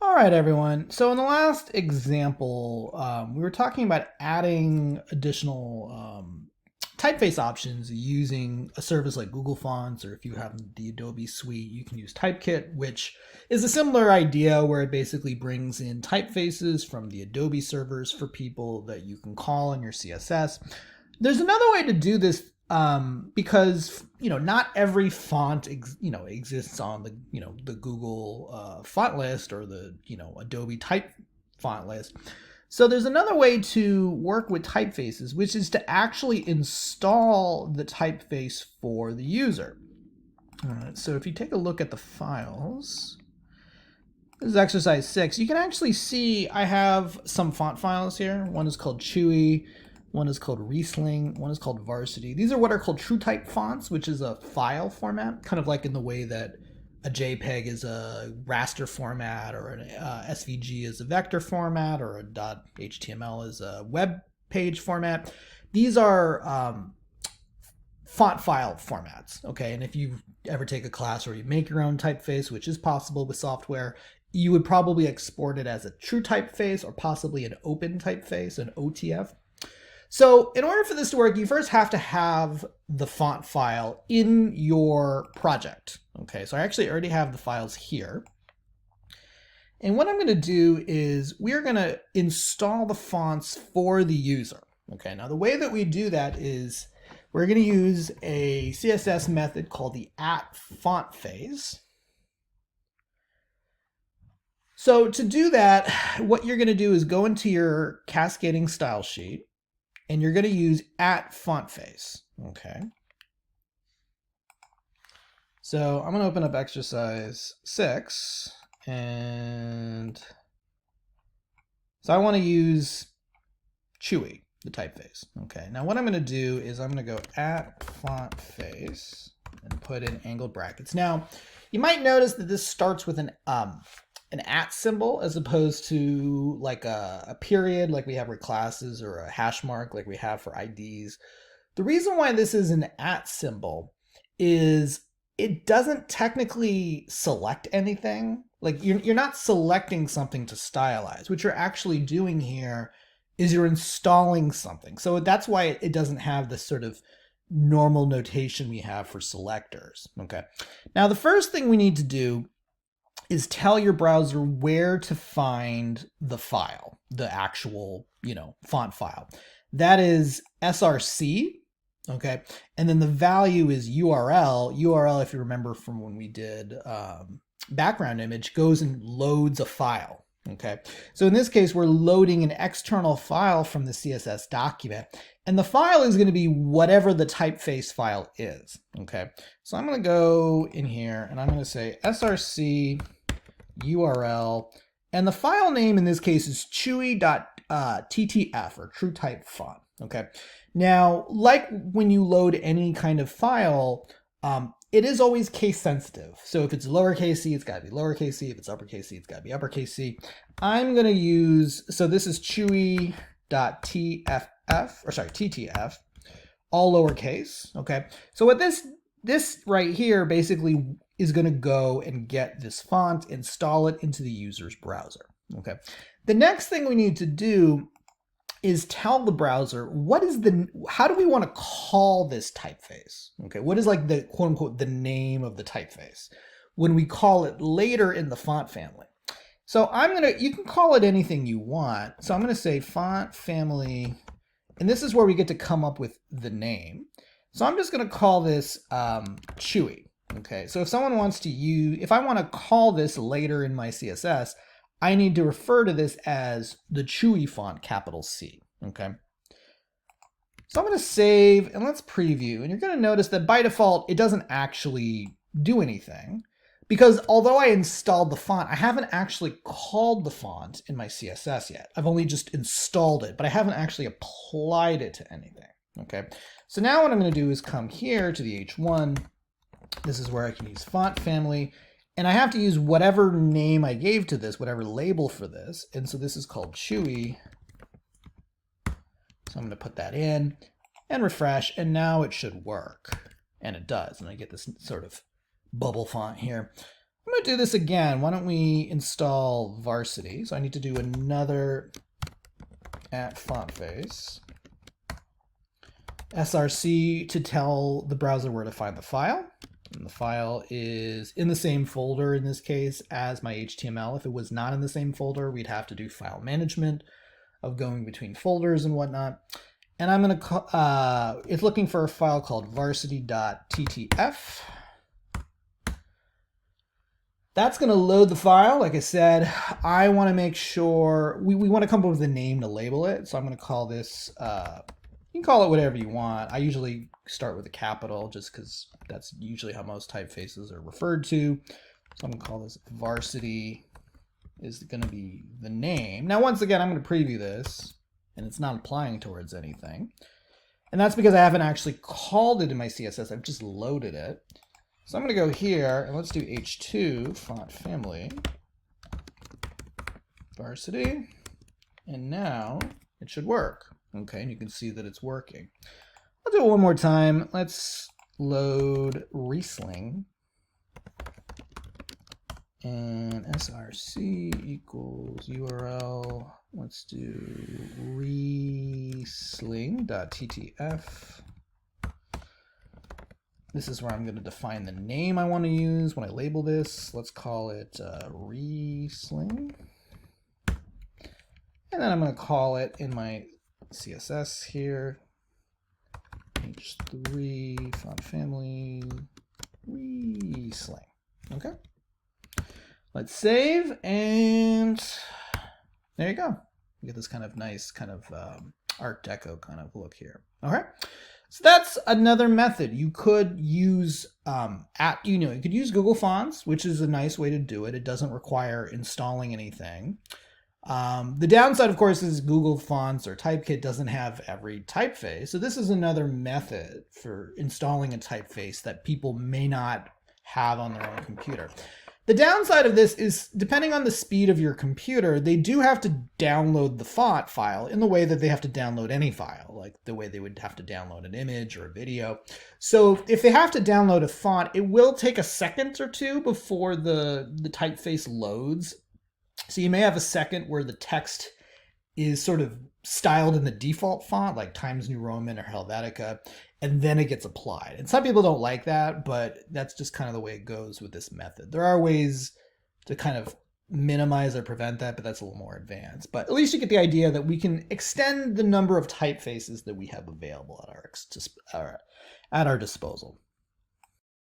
All right, everyone. So in the last example, we were talking about adding additional typeface options using a service like Google Fonts, or if you have the Adobe suite, you can use Typekit, which is a similar idea where it basically brings in typefaces from the Adobe servers for people that you can call in your CSS. There's another way to do this because not every font exists on the Google font list or the Adobe type font list. So there's another way to work with typefaces, which is to actually install the typeface for the user. All right, so if you take a look at the files, this is exercise 6. You can actually see I have some font files here. One is called Chewy, one is called Riesling, one is called Varsity. These are what are called TrueType fonts, which is a file format, kind of like in the way that a JPEG is a raster format, or an SVG is a vector format, or a .html is a web page format. These are font file formats, okay? And if you ever take a class where you make your own typeface, which is possible with software, you would probably export it as a true typeface or possibly an open typeface, an OTF. So in order for this to work, you first have to have the font file in your project. Okay, so I actually already have the files here. And what I'm going to do is we're going to install the fonts for the user. Okay, now the way that we do that is we're going to use a CSS method called the @fontphase. So to do that, what you're going to do is go into your cascading style sheet, and you're going to use @fontphase. Okay. So I'm going to open up exercise 6, and so I want to use Chewy, the typeface. Okay. Now what I'm going to do is I'm going to go @fontphase and put in angled brackets. Now you might notice that this starts with an @ symbol as opposed to like a period like we have for classes, or a hash mark like we have for IDs. The reason why this is an @ symbol is it doesn't technically select anything. Like you're not selecting something to stylize. What you're actually doing here is you're installing something. So that's why it doesn't have this sort of normal notation we have for selectors. Okay. Now the first thing we need to do is tell your browser where to find the file, the actual, font file. That is src, okay? And then the value is URL. URL, if you remember from when we did background image, goes and loads a file, okay? So in this case, we're loading an external file from the CSS document, and the file is going to be whatever the typeface file is, okay? So I'm going to go in here and I'm going to say src URL, and the file name in this case is chewy.ttf, or true type font. Okay. Now, like when you load any kind of file, it is always case sensitive. So if it's lowercase c, it's got to be lowercase c. If it's uppercase c, it's got to be uppercase c. I'm going to use, so this is ttf, all lowercase. Okay. So what this right here basically is going to go and get this font, install it into the user's browser. Okay. The next thing we need to do is tell the browser how do we want to call this typeface? Okay. What is like the quote unquote the name of the typeface when we call it later in the font family? So you can call it anything you want. So I'm going to say font family, and this is where we get to come up with the name. So I'm just going to call this Chewy. Okay, so if someone wants to if I want to call this later in my CSS, I need to refer to this as the Chewy font, capital C. Okay. So I'm going to save and let's preview. And you're going to notice that by default, it doesn't actually do anything, because although I installed the font, I haven't actually called the font in my CSS yet. I've only just installed it, but I haven't actually applied it to anything. Okay. So now what I'm going to do is come here to the H1. This is where I can use font family, and I have to use whatever name I gave to this, whatever label for this. And so this is called Chewy. So I'm going to put that in and refresh, and now it should work. And it does. And I get this sort of bubble font here. I'm going to do this again. Why don't we install Varsity? So I need to do another @fontface src to tell the browser where to find the file. And the file is in the same folder in this case as my HTML. If it was not in the same folder, we'd have to do file management of going between folders and whatnot. And I'm going to, it's looking for a file called varsity.ttf. That's going to load the file. Like I said, I want to make sure, we want to come up with a name to label it. So I'm going to call this, you can call it whatever you want. I usually start with a capital just because that's usually how most typefaces are referred to. So I'm going to call this Varsity is going to be the name. Now, once again, I'm going to preview this, and it's not applying towards anything. And that's because I haven't actually called it in my CSS. I've just loaded it. So I'm going to go here, and let's do H2, font family, Varsity, and now it should work. Okay, and you can see that it's working. I'll do it one more time. Let's load Riesling, and src equals URL. Let's do Riesling.ttf. This is where I'm going to define the name I want to use when I label this. Let's call it Riesling. And then I'm going to call it in my CSS here, H3, font family, Riesling. Okay. Let's save, and there you go. You get this kind of nice kind of Art Deco kind of look here. Okay. So that's another method. You could use you could use Google Fonts, which is a nice way to do it. It doesn't require installing anything. The downside, of course, is Google Fonts or Typekit doesn't have every typeface. So this is another method for installing a typeface that people may not have on their own computer. The downside of this is, depending on the speed of your computer, they do have to download the font file in the way that they have to download any file, like the way they would have to download an image or a video. So if they have to download a font, it will take a second or two before the typeface loads. So you may have a second where the text is sort of styled in the default font, like Times New Roman or Helvetica, and then it gets applied. And some people don't like that, but that's just kind of the way it goes with this method. There are ways to kind of minimize or prevent that, but that's a little more advanced. But at least you get the idea that we can extend the number of typefaces that we have available at our disposal.